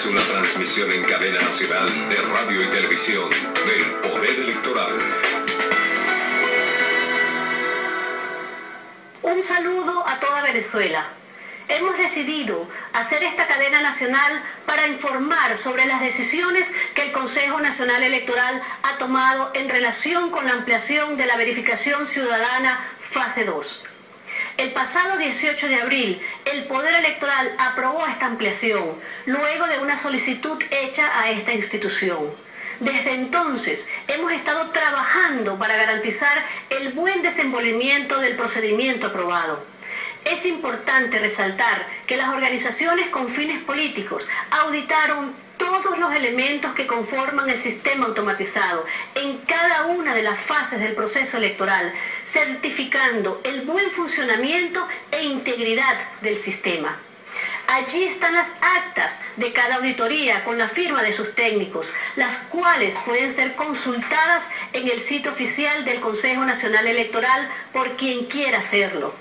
es una transmisión en cadena nacional de radio y televisión del Poder Electoral. Un saludo a toda Venezuela. Hemos decidido hacer esta cadena nacional para informar sobre las decisiones que el Consejo Nacional Electoral ha tomado en relación con la ampliación de la verificación ciudadana fase 2. El pasado 18 de abril, el Poder Electoral aprobó esta ampliación, luego de una solicitud hecha a esta institución. Desde entonces, hemos estado trabajando para garantizar el buen desenvolvimiento del procedimiento aprobado. Es importante resaltar que las organizaciones con fines políticos auditaron todos los elementos que conforman el sistema automatizado en cada una de las fases del proceso electoral, certificando el buen funcionamiento e integridad del sistema. Allí están las actas de cada auditoría con la firma de sus técnicos, las cuales pueden ser consultadas en el sitio oficial del Consejo Nacional Electoral por quien quiera hacerlo.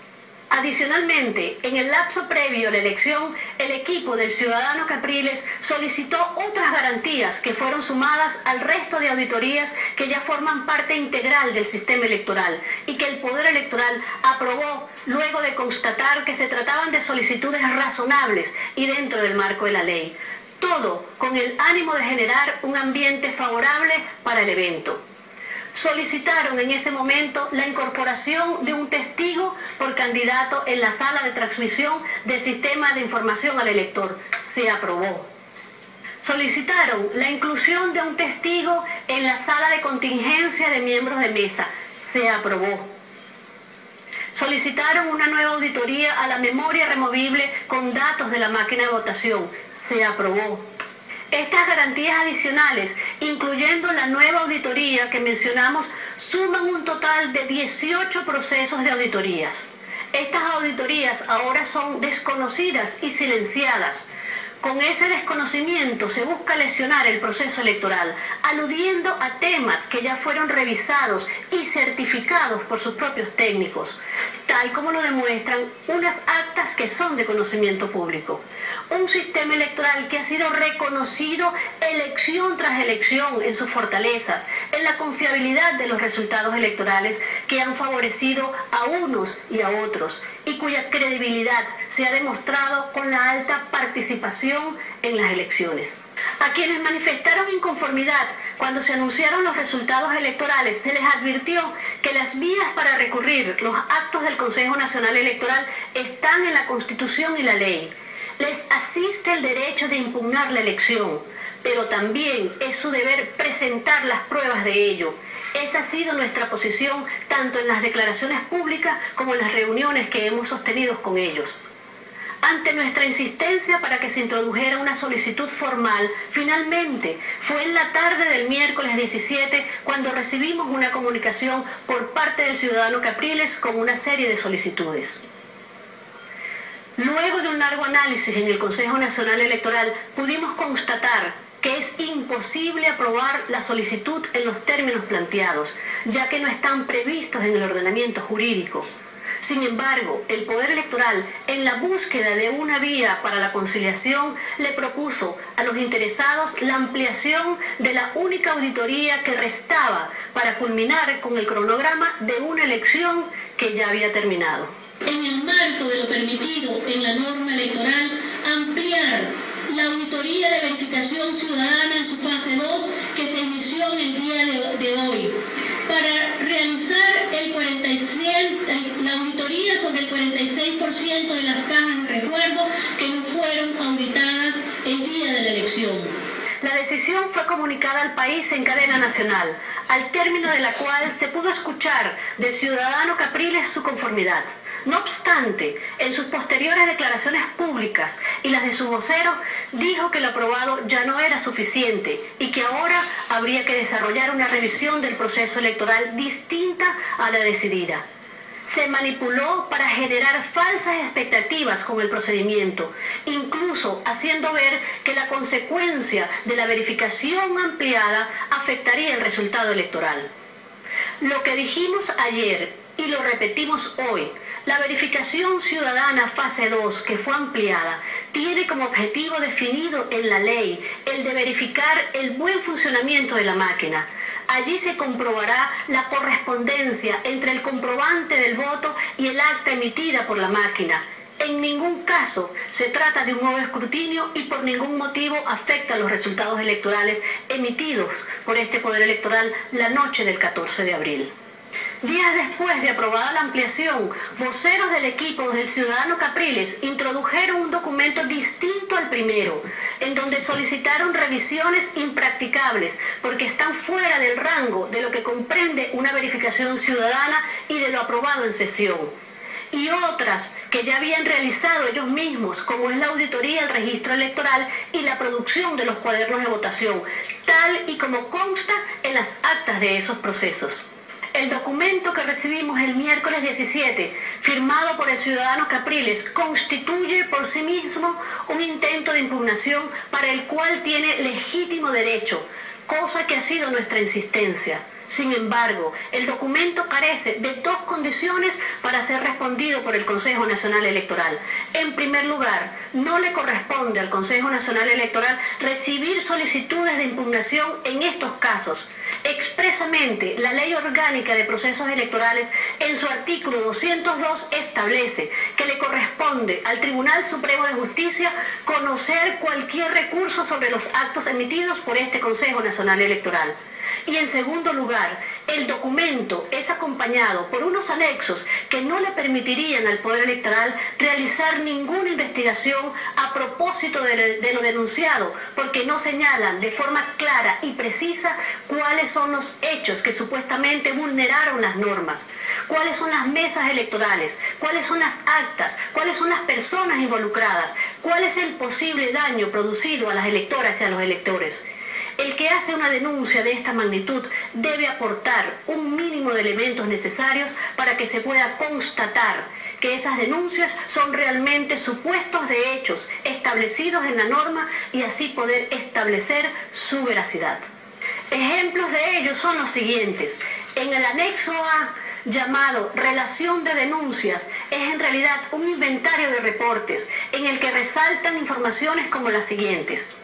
Adicionalmente, en el lapso previo a la elección, el equipo del ciudadano Capriles solicitó otras garantías que fueron sumadas al resto de auditorías que ya forman parte integral del sistema electoral y que el Poder Electoral aprobó luego de constatar que se trataban de solicitudes razonables y dentro del marco de la ley. Todo con el ánimo de generar un ambiente favorable para el evento. Solicitaron en ese momento la incorporación de un testigo por candidato en la sala de transmisión del sistema de información al elector. Se aprobó. Solicitaron la inclusión de un testigo en la sala de contingencia de miembros de mesa. Se aprobó. Solicitaron una nueva auditoría a la memoria removible con datos de la máquina de votación. Se aprobó. Estas garantías adicionales, incluyendo la nueva auditoría que mencionamos, suman un total de 18 procesos de auditorías. Estas auditorías ahora son desconocidas y silenciadas. Con ese desconocimiento se busca lesionar el proceso electoral, aludiendo a temas que ya fueron revisados y certificados por sus propios técnicos, tal como lo demuestran unas actas que son de conocimiento público. Un sistema electoral que ha sido reconocido elección tras elección en sus fortalezas, en la confiabilidad de los resultados electorales que han favorecido a unos y a otros, y cuya credibilidad se ha demostrado con la alta participación en las elecciones. A quienes manifestaron inconformidad cuando se anunciaron los resultados electorales, se les advirtió que las vías para recurrir los actos del Consejo Nacional Electoral están en la Constitución y la ley. Les asiste el derecho de impugnar la elección, pero también es su deber presentar las pruebas de ello. Esa ha sido nuestra posición tanto en las declaraciones públicas como en las reuniones que hemos sostenido con ellos. Ante nuestra insistencia para que se introdujera una solicitud formal, finalmente fue en la tarde del miércoles 17 cuando recibimos una comunicación por parte del ciudadano Capriles con una serie de solicitudes. Luego de un largo análisis en el Consejo Nacional Electoral, pudimos constatar que es imposible aprobar la solicitud en los términos planteados, ya que no están previstos en el ordenamiento jurídico. Sin embargo, el Poder Electoral, en la búsqueda de una vía para la conciliación, le propuso a los interesados la ampliación de la única auditoría que restaba para culminar con el cronograma de una elección que ya había terminado. En el marco de lo permitido en la norma electoral, ampliar la auditoría de verificación ciudadana en su fase 2 que se inició en el día de hoy para realizar la auditoría sobre el 46% de las cajas de recuerdo que no fueron auditadas el día de la elección. La decisión fue comunicada al país en cadena nacional, al término de la cual se pudo escuchar del ciudadano Capriles su conformidad. No obstante, en sus posteriores declaraciones públicas y las de su vocero, dijo que lo aprobado ya no era suficiente y que ahora habría que desarrollar una revisión del proceso electoral distinta a la decidida. Se manipuló para generar falsas expectativas con el procedimiento, incluso haciendo ver que la consecuencia de la verificación ampliada afectaría el resultado electoral. Lo que dijimos ayer Y lo repetimos hoy, la verificación ciudadana fase 2, que fue ampliada, tiene como objetivo definido en la ley el de verificar el buen funcionamiento de la máquina. Allí se comprobará la correspondencia entre el comprobante del voto y el acta emitida por la máquina. En ningún caso se trata de un nuevo escrutinio y por ningún motivo afecta los resultados electorales emitidos por este Poder Electoral la noche del 14 de abril. Días después de aprobada la ampliación, voceros del equipo del ciudadano Capriles introdujeron un documento distinto al primero, en donde solicitaron revisiones impracticables porque están fuera del rango de lo que comprende una verificación ciudadana y de lo aprobado en sesión. Y otras que ya habían realizado ellos mismos, como es la auditoría del registro electoral y la producción de los cuadernos de votación, tal y como consta en las actas de esos procesos. El documento que recibimos el miércoles 17, firmado por el ciudadano Capriles, constituye por sí mismo un intento de impugnación para el cual tiene legítimo derecho, cosa que ha sido nuestra insistencia. Sin embargo, el documento carece de dos condiciones para ser respondido por el Consejo Nacional Electoral. En primer lugar, no le corresponde al Consejo Nacional Electoral recibir solicitudes de impugnación en estos casos. Expresamente, la Ley Orgánica de Procesos Electorales, en su artículo 202, establece que le corresponde al Tribunal Supremo de Justicia conocer cualquier recurso sobre los actos emitidos por este Consejo Nacional Electoral. Y en segundo lugar, el documento es acompañado por unos anexos que no le permitirían al Poder Electoral realizar ninguna investigación a propósito de lo denunciado, porque no señalan de forma clara y precisa cuáles son los hechos que supuestamente vulneraron las normas, cuáles son las mesas electorales, cuáles son las actas, cuáles son las personas involucradas, cuál es el posible daño producido a las electoras y a los electores. El que hace una denuncia de esta magnitud debe aportar un mínimo de elementos necesarios para que se pueda constatar que esas denuncias son realmente supuestos de hechos establecidos en la norma y así poder establecer su veracidad. Ejemplos de ello son los siguientes. En el anexo A, llamado Relación de Denuncias, es en realidad un inventario de reportes en el que resaltan informaciones como las siguientes.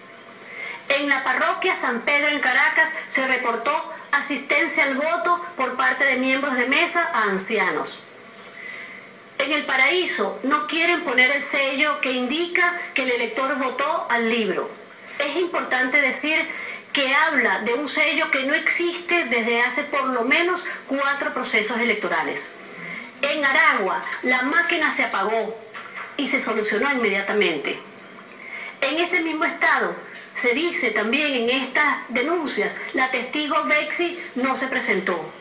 En la parroquia San Pedro en Caracas se reportó asistencia al voto por parte de miembros de mesa a ancianos. En El Paraíso no quieren poner el sello que indica que el elector votó al libro. Es importante decir que habla de un sello que no existe desde hace por lo menos 4 procesos electorales. En Aragua la máquina se apagó y se solucionó inmediatamente. En ese mismo estado, se dice también en estas denuncias, la testigo Bexi no se presentó.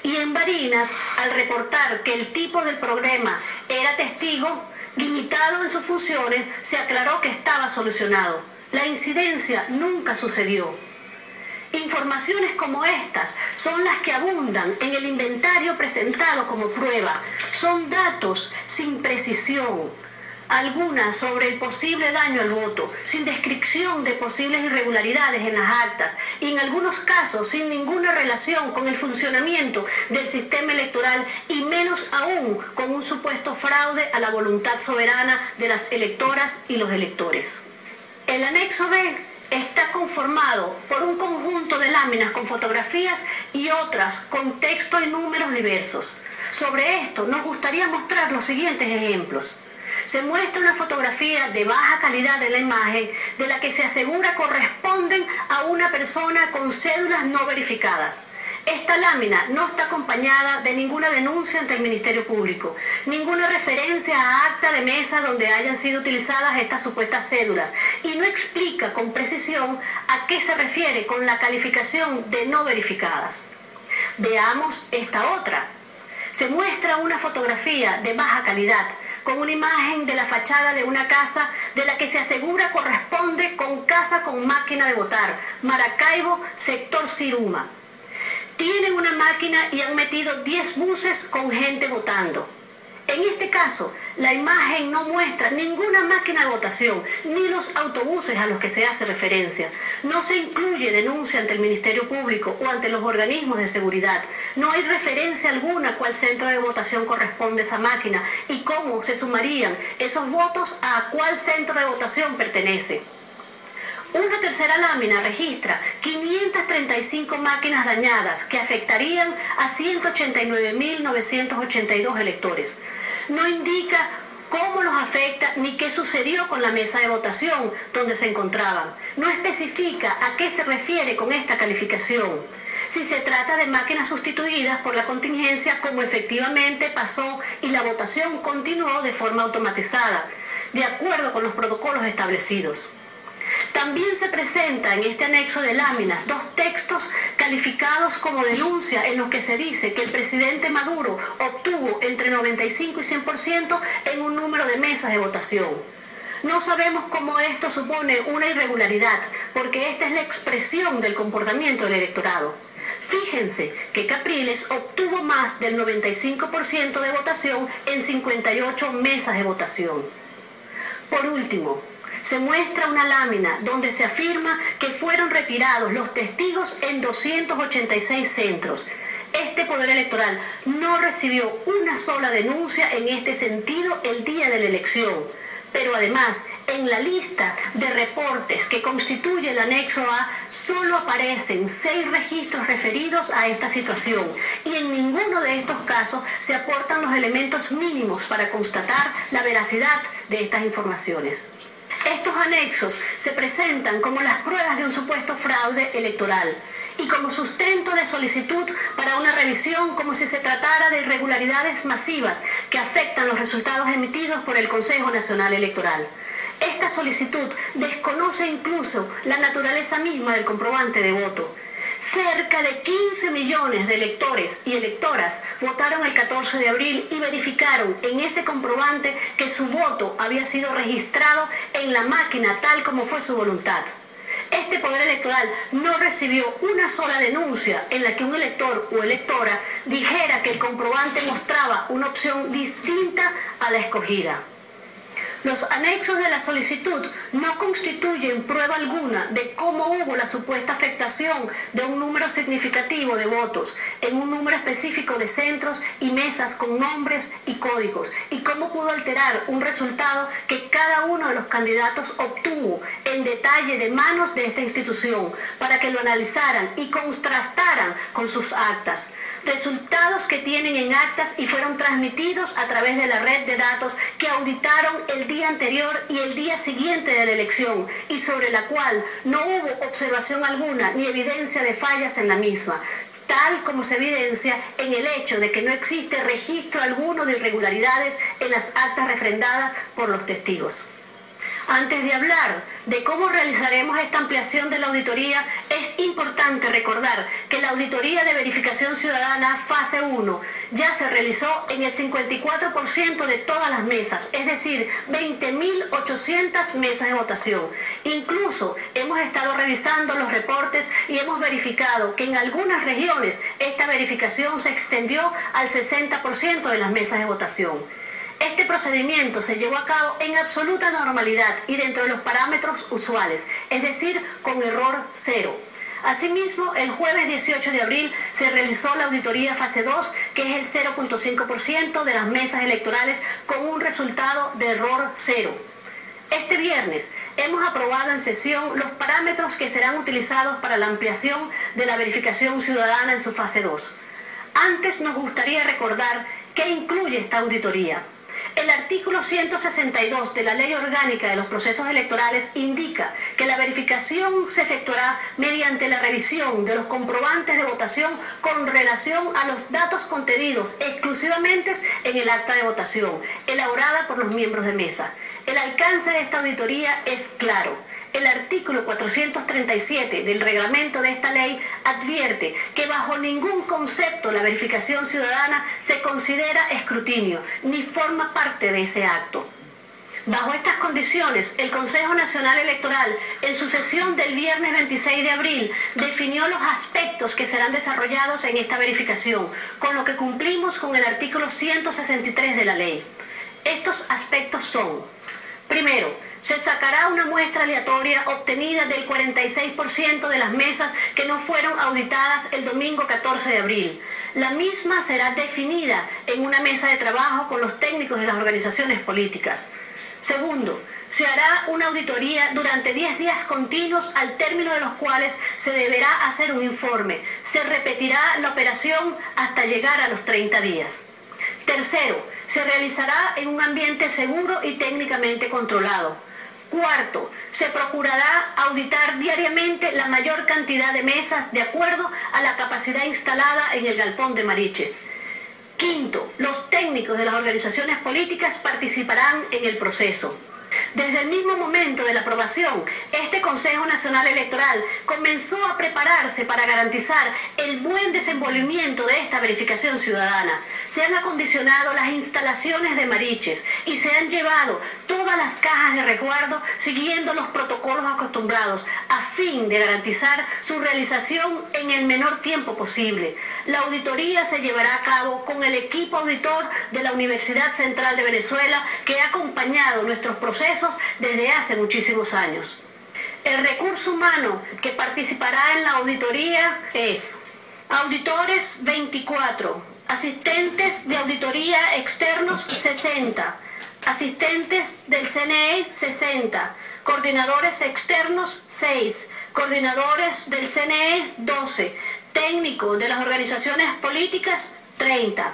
Y en Barinas, al reportar que el tipo del programa era testigo, limitado en sus funciones, se aclaró que estaba solucionado. La incidencia nunca sucedió. Informaciones como estas son las que abundan en el inventario presentado como prueba. Son datos sin precisión algunas sobre el posible daño al voto, sin descripción de posibles irregularidades en las actas y en algunos casos sin ninguna relación con el funcionamiento del sistema electoral y menos aún con un supuesto fraude a la voluntad soberana de las electoras y los electores. El anexo B está conformado por un conjunto de láminas con fotografías y otras con texto y números diversos. Sobre esto nos gustaría mostrar los siguientes ejemplos. Se muestra una fotografía de baja calidad de la imagen de la que se asegura corresponden a una persona con cédulas no verificadas. Esta lámina no está acompañada de ninguna denuncia ante el Ministerio Público, ninguna referencia a acta de mesa donde hayan sido utilizadas estas supuestas cédulas y no explica con precisión a qué se refiere con la calificación de no verificadas. Veamos esta otra. Se muestra una fotografía de baja calidad con una imagen de la fachada de una casa de la que se asegura corresponde con casa con máquina de votar, Maracaibo, sector Siruma. Tienen una máquina y han metido 10 buses con gente votando. En este caso, la imagen no muestra ninguna máquina de votación, ni los autobuses a los que se hace referencia. No se incluye denuncia ante el Ministerio Público o ante los organismos de seguridad. No hay referencia alguna a cuál centro de votación corresponde esa máquina y cómo se sumarían esos votos a cuál centro de votación pertenece. Una tercera lámina registra 535 máquinas dañadas que afectarían a 189.982 electores. No indica cómo los afecta ni qué sucedió con la mesa de votación donde se encontraban. No especifica a qué se refiere con esta calificación. Si se trata de máquinas sustituidas por la contingencia, como efectivamente pasó y la votación continuó de forma automatizada, de acuerdo con los protocolos establecidos. También se presenta en este anexo de láminas dos textos calificados como denuncia en los que se dice que el presidente Maduro obtuvo entre 95 y 100% en un número de mesas de votación. No sabemos cómo esto supone una irregularidad, porque esta es la expresión del comportamiento del electorado. Fíjense que Capriles obtuvo más del 95% de votación en 58 mesas de votación. Por último, se muestra una lámina donde se afirma que fueron retirados los testigos en 286 centros. Este Poder Electoral no recibió una sola denuncia en este sentido el día de la elección. Pero además, en la lista de reportes que constituye el anexo A, solo aparecen 6 registros referidos a esta situación y en ninguno de estos casos se aportan los elementos mínimos para constatar la veracidad de estas informaciones. Estos anexos se presentan como las pruebas de un supuesto fraude electoral y como sustento de solicitud para una revisión como si se tratara de irregularidades masivas que afectan los resultados emitidos por el Consejo Nacional Electoral. Esta solicitud desconoce incluso la naturaleza misma del comprobante de voto. Cerca de 15 millones de electores y electoras votaron el 14 de abril y verificaron en ese comprobante que su voto había sido registrado en la máquina tal como fue su voluntad. Este Poder Electoral no recibió una sola denuncia en la que un elector o electora dijera que el comprobante mostraba una opción distinta a la escogida. Los anexos de la solicitud no constituyen prueba alguna de cómo hubo la supuesta afectación de un número significativo de votos en un número específico de centros y mesas con nombres y códigos y cómo pudo alterar un resultado que cada uno de los candidatos obtuvo en detalle de manos de esta institución para que lo analizaran y contrastaran con sus actas. Resultados que tienen en actas y fueron transmitidos a través de la red de datos que auditaron el día anterior y el día siguiente de la elección y sobre la cual no hubo observación alguna ni evidencia de fallas en la misma, tal como se evidencia en el hecho de que no existe registro alguno de irregularidades en las actas refrendadas por los testigos. Antes de hablar de cómo realizaremos esta ampliación de la auditoría, es importante recordar que la auditoría de verificación ciudadana fase 1 ya se realizó en el 54% de todas las mesas, es decir, 20.800 mesas de votación. Incluso hemos estado revisando los reportes y hemos verificado que en algunas regiones esta verificación se extendió al 60% de las mesas de votación. Este procedimiento se llevó a cabo en absoluta normalidad y dentro de los parámetros usuales, es decir, con error cero. Asimismo, el jueves 18 de abril se realizó la auditoría fase 2, que es el 0.5% de las mesas electorales con un resultado de error cero. Este viernes hemos aprobado en sesión los parámetros que serán utilizados para la ampliación de la verificación ciudadana en su fase 2. Antes nos gustaría recordar qué incluye esta auditoría. El artículo 162 de la Ley Orgánica de los Procesos Electorales indica que la verificación se efectuará mediante la revisión de los comprobantes de votación con relación a los datos contenidos exclusivamente en el acta de votación, elaborada por los miembros de mesa. El alcance de esta auditoría es claro. El artículo 437 del reglamento de esta ley advierte que bajo ningún concepto la verificación ciudadana se considera escrutinio ni forma parte de ese acto. Bajo estas condiciones, el Consejo Nacional Electoral, en su sesión del viernes 26 de abril, definió los aspectos que serán desarrollados en esta verificación, con lo que cumplimos con el artículo 163 de la ley. Estos aspectos son: primero, se sacará una muestra aleatoria obtenida del 46% de las mesas que no fueron auditadas el domingo 14 de abril. La misma será definida en una mesa de trabajo con los técnicos de las organizaciones políticas. Segundo, se hará una auditoría durante 10 días continuos, al término de los cuales se deberá hacer un informe. Se repetirá la operación hasta llegar a los 30 días. Tercero, se realizará en un ambiente seguro y técnicamente controlado. Cuarto, se procurará auditar diariamente la mayor cantidad de mesas de acuerdo a la capacidad instalada en el galpón de Mariches. Quinto, los técnicos de las organizaciones políticas participarán en el proceso. Desde el mismo momento de la aprobación, este Consejo Nacional Electoral comenzó a prepararse para garantizar el buen desenvolvimiento de esta verificación ciudadana. Se han acondicionado las instalaciones de Mariches y se han llevado todas las cajas de resguardo siguiendo los protocolos acostumbrados a fin de garantizar su realización en el menor tiempo posible. La auditoría se llevará a cabo con el equipo auditor de la Universidad Central de Venezuela, que ha acompañado nuestros procesos desde hace muchísimos años. El recurso humano que participará en la auditoría es: auditores 24, asistentes de auditoría externos 60, asistentes del CNE 60, coordinadores externos 6, coordinadores del CNE 12, técnicos de las organizaciones políticas 30.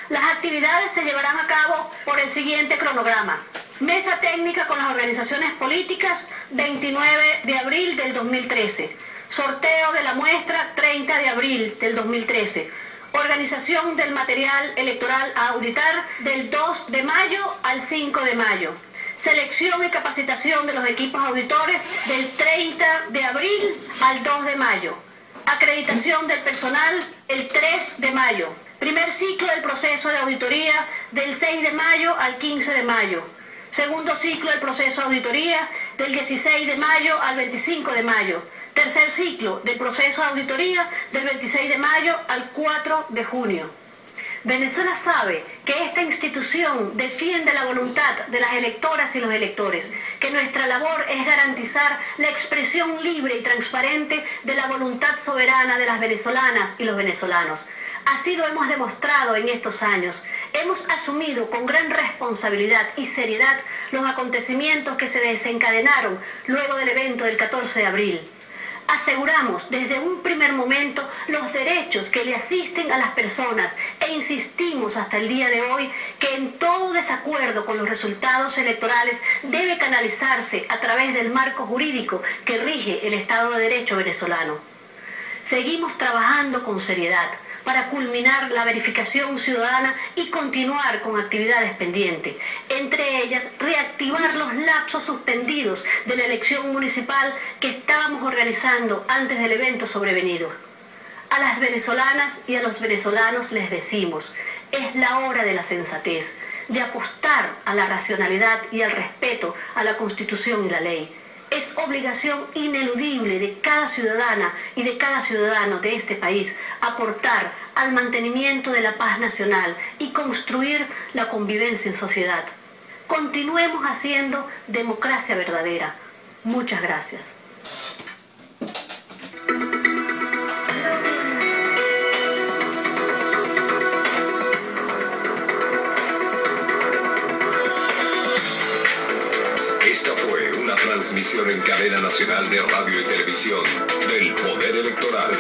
Las actividades se llevarán a cabo por el siguiente cronograma: mesa técnica con las organizaciones políticas 29 de abril del 2013, sorteo de la muestra 30 de abril del 2013, organización del material electoral a auditar del 2 de mayo al 5 de mayo, selección y capacitación de los equipos auditores del 30 de abril al 2 de mayo, acreditación del personal el 3 de mayo, primer ciclo del proceso de auditoría del 6 de mayo al 15 de mayo, segundo ciclo del proceso de auditoría del 16 de mayo al 25 de mayo, tercer ciclo del proceso de auditoría del 26 de mayo al 4 de junio. Venezuela sabe que esta institución defiende la voluntad de las electoras y los electores, que nuestra labor es garantizar la expresión libre y transparente de la voluntad soberana de las venezolanas y los venezolanos. Así lo hemos demostrado en estos años. Hemos asumido con gran responsabilidad y seriedad los acontecimientos que se desencadenaron luego del evento del 14 de abril. Aseguramos desde un primer momento los derechos que le asisten a las personas e insistimos hasta el día de hoy que en todo desacuerdo con los resultados electorales debe canalizarse a través del marco jurídico que rige el Estado de Derecho venezolano. Seguimos trabajando con seriedad para culminar la verificación ciudadana y continuar con actividades pendientes, entre ellas reactivar los lapsos suspendidos de la elección municipal que estábamos organizando antes del evento sobrevenido. A las venezolanas y a los venezolanos les decimos: es la hora de la sensatez, de apostar a la racionalidad y al respeto a la Constitución y la ley. Es obligación ineludible de cada ciudadana y de cada ciudadano de este país aportar al mantenimiento de la paz nacional y construir la convivencia en sociedad. Continuemos haciendo democracia verdadera. Muchas gracias. Esta fue una transmisión en cadena nacional de radio y televisión del Poder Electoral.